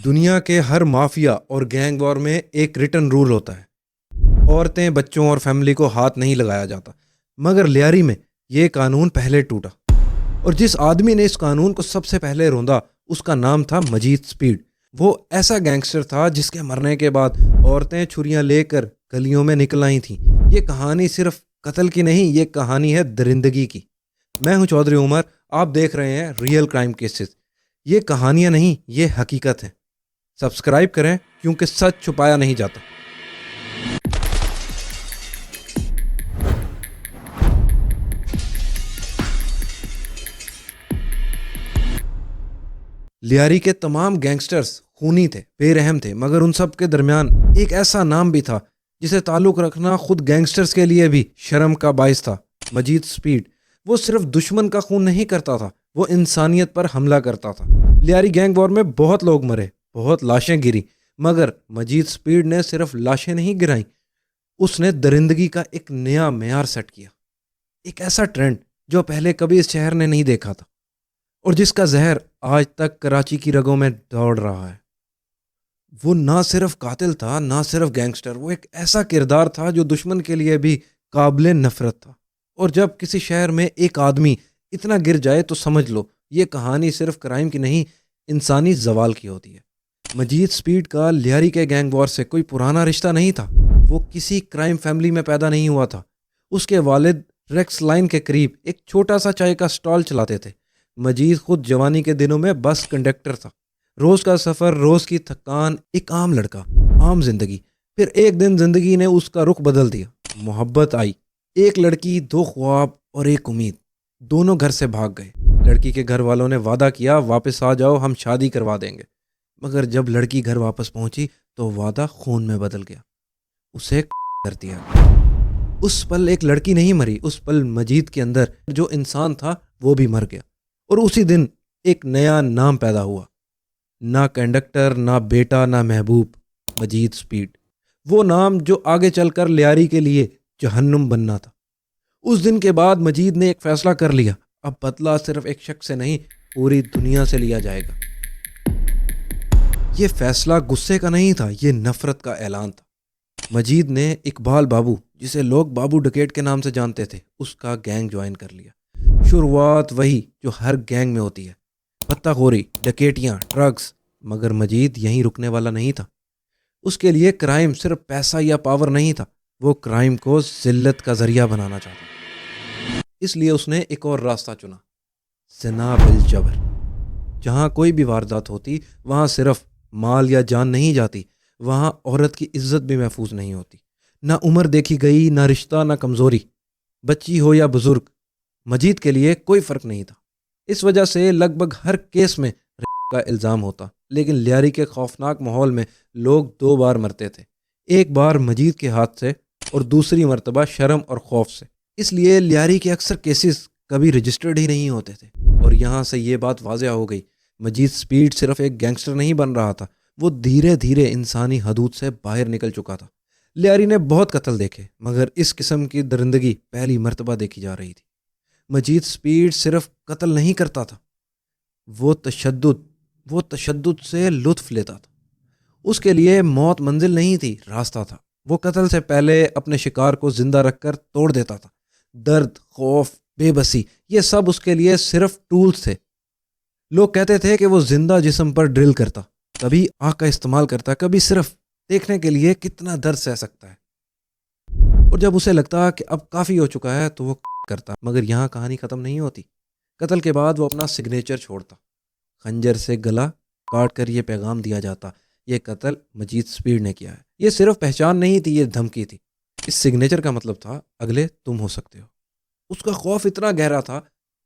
دنیا کے ہر مافیا اور گینگ وار میں ایک ریٹن رول ہوتا ہے، عورتیں، بچوں اور فیملی کو ہاتھ نہیں لگایا جاتا۔ مگر لیاری میں یہ قانون پہلے ٹوٹا، اور جس آدمی نے اس قانون کو سب سے پہلے روندا اس کا نام تھا مجید سپیڈ۔ وہ ایسا گینگسٹر تھا جس کے مرنے کے بعد عورتیں چھریاں لے کر گلیوں میں نکل آئی تھیں۔ یہ کہانی صرف قتل کی نہیں، یہ کہانی ہے درندگی کی۔ میں ہوں چودھری عمر، آپ دیکھ رہے ہیں ریئل کرائم کیسز۔ یہ کہانیاں نہیں، یہ حقیقت ہے۔ سبسکرائب کریں کیونکہ سچ چھپایا نہیں جاتا۔ لیاری کے تمام گینگسٹرز خونی تھے، بے رحم تھے، مگر ان سب کے درمیان ایک ایسا نام بھی تھا جسے تعلق رکھنا خود گینگسٹرز کے لیے بھی شرم کا باعث تھا۔ مجید سپیڈ۔ وہ صرف دشمن کا خون نہیں کرتا تھا، وہ انسانیت پر حملہ کرتا تھا۔ لیاری گینگ وار میں بہت لوگ مرے، بہت لاشیں گری، مگر مجید سپیڈ نے صرف لاشیں نہیں گرائیں، اس نے درندگی کا ایک نیا معیار سیٹ کیا، ایک ایسا ٹرینڈ جو پہلے کبھی اس شہر نے نہیں دیکھا تھا، اور جس کا زہر آج تک کراچی کی رگوں میں دوڑ رہا ہے۔ وہ نہ صرف قاتل تھا، نہ صرف گینگسٹر، وہ ایک ایسا کردار تھا جو دشمن کے لیے بھی قابل نفرت تھا۔ اور جب کسی شہر میں ایک آدمی اتنا گر جائے تو سمجھ لو یہ کہانی صرف کرائم کی نہیں، انسانی زوال کی ہوتی ہے۔ مجید سپیڈ کا لیاری کے گینگ وار سے کوئی پرانا رشتہ نہیں تھا، وہ کسی کرائم فیملی میں پیدا نہیں ہوا تھا۔ اس کے والد ریکس لائن کے قریب ایک چھوٹا سا چائے کا سٹال چلاتے تھے۔ مجید خود جوانی کے دنوں میں بس کنڈکٹر تھا۔ روز کا سفر، روز کی تھکان، ایک عام لڑکا، عام زندگی۔ پھر ایک دن زندگی نے اس کا رخ بدل دیا۔ محبت آئی، ایک لڑکی، دو خواب اور ایک امید۔ دونوں گھر سے بھاگ گئے۔ لڑکی کے گھر والوں نے وعدہ کیا، واپس آ جاؤ، ہم شادی کروا دیں گے۔ مگر جب لڑکی گھر واپس پہنچی تو وعدہ خون میں بدل گیا، اسے کر دیا۔ اس پل ایک لڑکی نہیں مری، اس پل مجید کے اندر جو انسان تھا وہ بھی مر گیا۔ اور اسی دن ایک نیا نام پیدا ہوا، نہ کنڈکٹر، نہ بیٹا، نہ محبوب، مجید سپیڈ۔ وہ نام جو آگے چل کر لیاری کے لیے جہنم بننا تھا۔ اس دن کے بعد مجید نے ایک فیصلہ کر لیا، اب بدلہ صرف ایک شخص سے نہیں، پوری دنیا سے لیا جائے گا۔ یہ فیصلہ غصے کا نہیں تھا، یہ نفرت کا اعلان تھا۔ مجید نے اقبال بابو، جسے لوگ بابو ڈکیٹ کے نام سے جانتے تھے، اس کا گینگ جوائن کر لیا۔ شروعات وہی جو ہر گینگ میں ہوتی ہے، پتہ خوری، ڈکیٹیاں، ڈرگز۔ مگر مجید یہیں رکنے والا نہیں تھا۔ اس کے لیے کرائم صرف پیسہ یا پاور نہیں تھا، وہ کرائم کو ذلت کا ذریعہ بنانا چاہتا۔ اس لیے اس نے ایک اور راستہ چنا، زنا بالجبر۔ جہاں کوئی بھی واردات ہوتی، وہاں صرف مال یا جان نہیں جاتی، وہاں عورت کی عزت بھی محفوظ نہیں ہوتی۔ نہ عمر دیکھی گئی، نہ رشتہ، نہ کمزوری، بچی ہو یا بزرگ، مجید کے لیے کوئی فرق نہیں تھا۔ اس وجہ سے لگ بھگ ہر کیس میں ریپ کا الزام ہوتا، لیکن لیاری کے خوفناک ماحول میں لوگ دو بار مرتے تھے، ایک بار مجید کے ہاتھ سے اور دوسری مرتبہ شرم اور خوف سے۔ اس لیے لیاری کے اکثر کیسز کبھی رجسٹرڈ ہی نہیں ہوتے تھے۔ اور یہاں سے یہ بات واضح ہو گئی، مجید سپیڈ صرف ایک گینگسٹر نہیں بن رہا تھا، وہ دھیرے دھیرے انسانی حدود سے باہر نکل چکا تھا۔ لیاری نے بہت قتل دیکھے، مگر اس قسم کی درندگی پہلی مرتبہ دیکھی جا رہی تھی۔ مجید سپیڈ صرف قتل نہیں کرتا تھا، وہ تشدد سے لطف لیتا تھا۔ اس کے لیے موت منزل نہیں تھی، راستہ تھا۔ وہ قتل سے پہلے اپنے شکار کو زندہ رکھ کر توڑ دیتا تھا۔ درد، خوف، بے بسی، یہ سب اس کے لیے صرف ٹولز تھے۔ لوگ کہتے تھے کہ وہ زندہ جسم پر ڈرل کرتا، کبھی آگ کا استعمال کرتا، کبھی صرف دیکھنے کے لیے کتنا درد سہ سکتا ہے۔ اور جب اسے لگتا کہ اب کافی ہو چکا ہے تو وہ کرتا۔ مگر یہاں کہانی ختم نہیں ہوتی۔ قتل کے بعد وہ اپنا سگنیچر چھوڑتا، خنجر سے گلا کاٹ کر یہ پیغام دیا جاتا، یہ قتل مجید سپیڈ نے کیا ہے۔ یہ صرف پہچان نہیں تھی، یہ دھمکی تھی۔ اس سگنیچر کا مطلب تھا اگلے تم ہو سکتے ہو۔ اس کا خوف اتنا گہرا تھا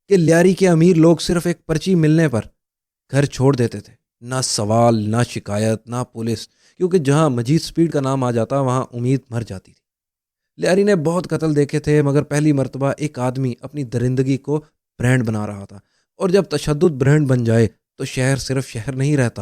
کہ لیاری کے امیر لوگ صرف ایک پرچی ملنے پر گھر چھوڑ دیتے تھے، نہ سوال، نہ شکایت، نہ پولیس، کیونکہ جہاں مجید سپیڈ کا نام آ جاتا وہاں امید مر جاتی تھی۔ لیاری نے بہت قتل دیکھے تھے، مگر پہلی مرتبہ ایک آدمی اپنی درندگی کو برانڈ بنا رہا تھا۔ اور جب تشدد برانڈ بن جائے تو شہر صرف شہر نہیں رہتا،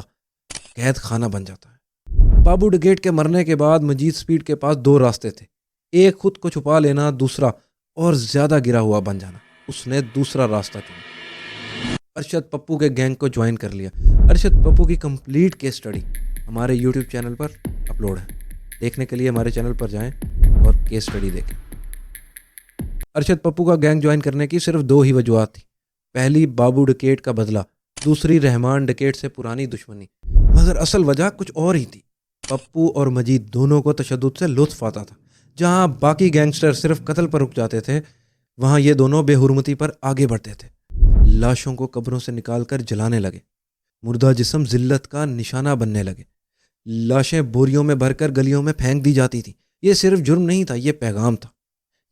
قید خانہ بن جاتا ہے۔ بابو ڈکیٹ کے مرنے کے بعد مجید سپیڈ کے پاس دو راستے تھے، ایک خود کو چھپا لینا، دوسرا اور زیادہ گرا ہوا بن جانا۔ اس نے دوسرا راستہ چنا، ارشد پپو کے گینگ کو جوائن کر لیا۔ ارشد پپو کی کمپلیٹ کیس اسٹڈی ہمارے یوٹیوب چینل پر اپلوڈ ہے. دیکھنے کے لیے ہمارے چینل پر جائیں اور کیس اسٹڈی دیکھیں. ارشد پپو کا گینگ جوائن کرنے کی صرف 2 ہی وجوہات تھیں. پہلی بابو ڈکیٹ کا بدلہ, دوسری رحمان ڈکیٹ سے پرانی دشمنی. مگر اصل وجہ کچھ اور ہی تھی. پپو اور مجید دونوں کو تشدد سے لطف آتا تھا. جہاں باقی گینگسٹر صرف قتل پر رک جاتے تھے, وہاں یہ دونوں بے حرمتی پر آگے بڑھتے تھے. لاشوں کو قبروں سے نکال کر جلانے لگے. مردہ جسم ذلت کا نشانہ بننے لگے. لاشیں بوریوں میں بھر کر گلیوں میں پھینک دی جاتی تھیں. یہ صرف جرم نہیں تھا, یہ پیغام تھا.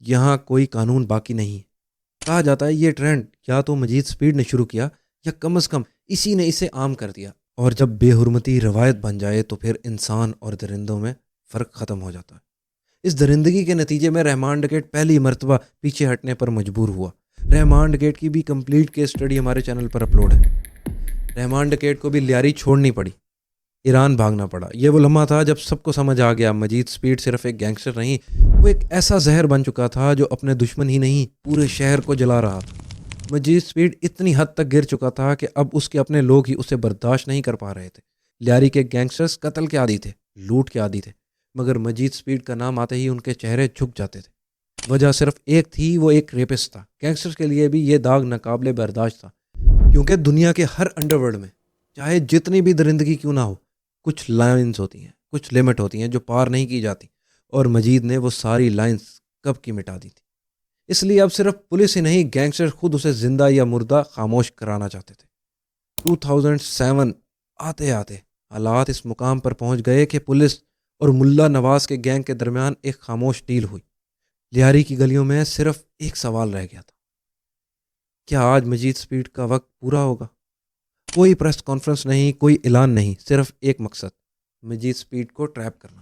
یہاں کوئی قانون باقی نہیں ہے. کہا جاتا ہے یہ ٹرینڈ یا تو مجید اسپیڈ نے شروع کیا یا کم از کم اسی نے اسے عام کر دیا. اور جب بے حرمتی روایت بن جائے تو پھر انسان اور درندوں میں فرق ختم ہو جاتا ہے. اس درندگی کے نتیجے میں رحمان ڈکیٹ پہلی مرتبہ پیچھے ہٹنے پر مجبور ہوا. رحمان ڈکیٹ کی بھی کمپلیٹ کیس اسٹڈی ہمارے چینل پر اپلوڈ ہے. رحمان ڈکیٹ کو بھی لیاری چھوڑنی پڑی, ایران بھاگنا پڑا. یہ وہ لمحہ تھا جب سب کو سمجھ آ گیا مجید اسپیڈ صرف ایک گینگسٹر نہیں, وہ ایک ایسا زہر بن چکا تھا جو اپنے دشمن ہی نہیں پورے شہر کو جلا رہا تھا. مجید اسپیڈ اتنی حد تک گر چکا تھا کہ اب اس کے اپنے لوگ ہی اسے برداشت نہیں کر پا رہے تھے. لیاری کے گینگسٹرز قتل کے عادی تھے, لوٹ کے عادی تھے, مگر مجید اسپیڈ کا نام آتے ہی ان کے چہرے جھک جاتے تھے. وجہ صرف ایک تھی, وہ ایک ریپسٹ تھا. گینگسٹر کے لیے بھی یہ داغ ناقابل برداشت تھا, کیونکہ دنیا کے ہر انڈر ورلڈ میں چاہے جتنی بھی درندگی کیوں نہ ہو, کچھ لائنز ہوتی ہیں, کچھ لمٹ ہوتی ہیں جو پار نہیں کی جاتی. اور مجید نے وہ ساری لائنز کب کی مٹا دی تھی. اس لیے اب صرف پولیس ہی نہیں, گینگسٹر خود اسے زندہ یا مردہ خاموش کرانا چاہتے تھے. 2007 آتے آتے حالات اس مقام پر پہنچ گئے کہ پولیس اور ملا نواز کے گینگ کے درمیان ایک خاموش ڈیل ہوئی. لیاری کی گلیوں میں صرف ایک سوال رہ گیا تھا, کیا آج مجید اسپیڈ کا وقت پورا ہوگا؟ کوئی پریس کانفرنس نہیں, کوئی اعلان نہیں, صرف ایک مقصد, مجید اسپیڈ کو ٹریپ کرنا.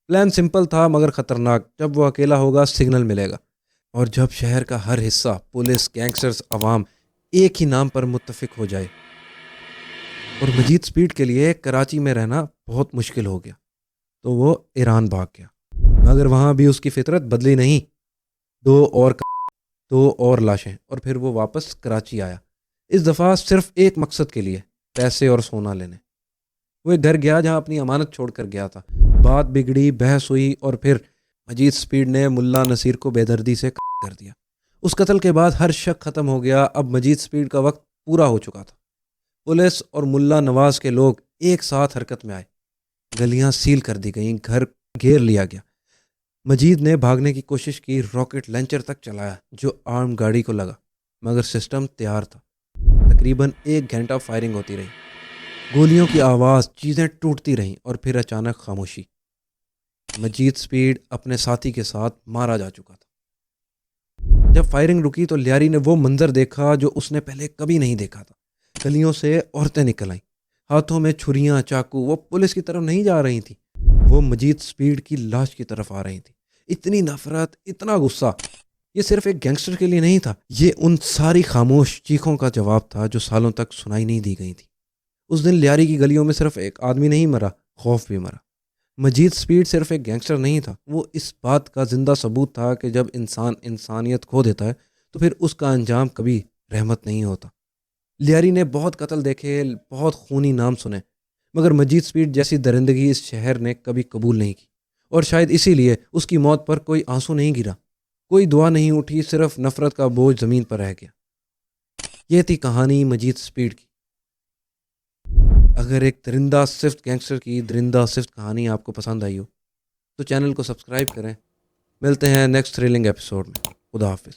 پلان سمپل تھا مگر خطرناک. جب وہ اکیلا ہوگا سگنل ملے گا, اور جب شہر کا ہر حصہ, پولیس, گینگسٹرز, عوام ایک ہی نام پر متفق ہو جائے. اور مجید اسپیڈ کے لیے کراچی میں رہنا بہت مشکل ہو گیا, تو وہ ایران بھاگ گیا. مگر وہاں بھی اس کی فطرت بدلی نہیں. 2 اور لاشیں, اور پھر وہ واپس کراچی آیا. اس دفعہ صرف ایک مقصد کے لیے, پیسے اور سونا لینے. وہ ایک گھر گیا جہاں اپنی امانت چھوڑ کر گیا تھا. بات بگڑی, بحث ہوئی, اور پھر مجید اسپیڈ نے ملا نصیر کو بے دردی سے کر دیا. اس قتل کے بعد ہر شک ختم ہو گیا. اب مجید اسپیڈ کا وقت پورا ہو چکا تھا. پولیس اور ملا نواز کے لوگ ایک ساتھ حرکت میں آئے. گلیاں سیل کر دی گئیں, گھر گھیر لیا گیا. مجید نے بھاگنے کی کوشش کی, راکٹ لانچر تک چلایا جو آرم گاڑی کو لگا, مگر سسٹم تیار تھا. تقریباً 1 گھنٹہ فائرنگ ہوتی رہی, گولیوں کی آواز, چیزیں ٹوٹتی رہیں, اور پھر اچانک خاموشی. مجید اسپیڈ اپنے ساتھی کے ساتھ مارا جا چکا تھا. جب فائرنگ رکی تو لیاری نے وہ منظر دیکھا جو اس نے پہلے کبھی نہیں دیکھا تھا. گلیوں سے عورتیں نکل آئیں, ہاتھوں میں چھریاں, چاقو. وہ پولیس کی طرف نہیں جا رہی تھیں, وہ مجید اسپیڈ کی لاش کی طرف آ رہی تھیں. اتنی نفرت, اتنا غصہ. یہ صرف ایک گینگسٹر کے لیے نہیں تھا, یہ ان ساری خاموش چیخوں کا جواب تھا جو سالوں تک سنائی نہیں دی گئی تھی. اس دن لیاری کی گلیوں میں صرف ایک آدمی نہیں مرا, خوف بھی مرا. مجید اسپیڈ صرف ایک گینگسٹر نہیں تھا, وہ اس بات کا زندہ ثبوت تھا کہ جب انسان انسانیت کھو دیتا ہے تو پھر اس کا انجام کبھی رحمت نہیں ہوتا. لیاری نے بہت قتل دیکھے, بہت خونی نام سنے, مگر مجید اسپیڈ جیسی درندگی اس شہر نے کبھی قبول نہیں کی. اور شاید اسی لیے اس کی موت پر کوئی آنسو نہیں گرا, کوئی دعا نہیں اٹھی, صرف نفرت کا بوجھ زمین پر رہ گیا. یہ تھی کہانی مجید اسپیڈ کی. اگر ایک درندہ صفت گینگسٹر کی درندہ صفت کہانی آپ کو پسند آئی ہو تو چینل کو سبسکرائب کریں. ملتے ہیں نیکسٹ تھرلنگ ایپیسوڈ میں. خدا حافظ.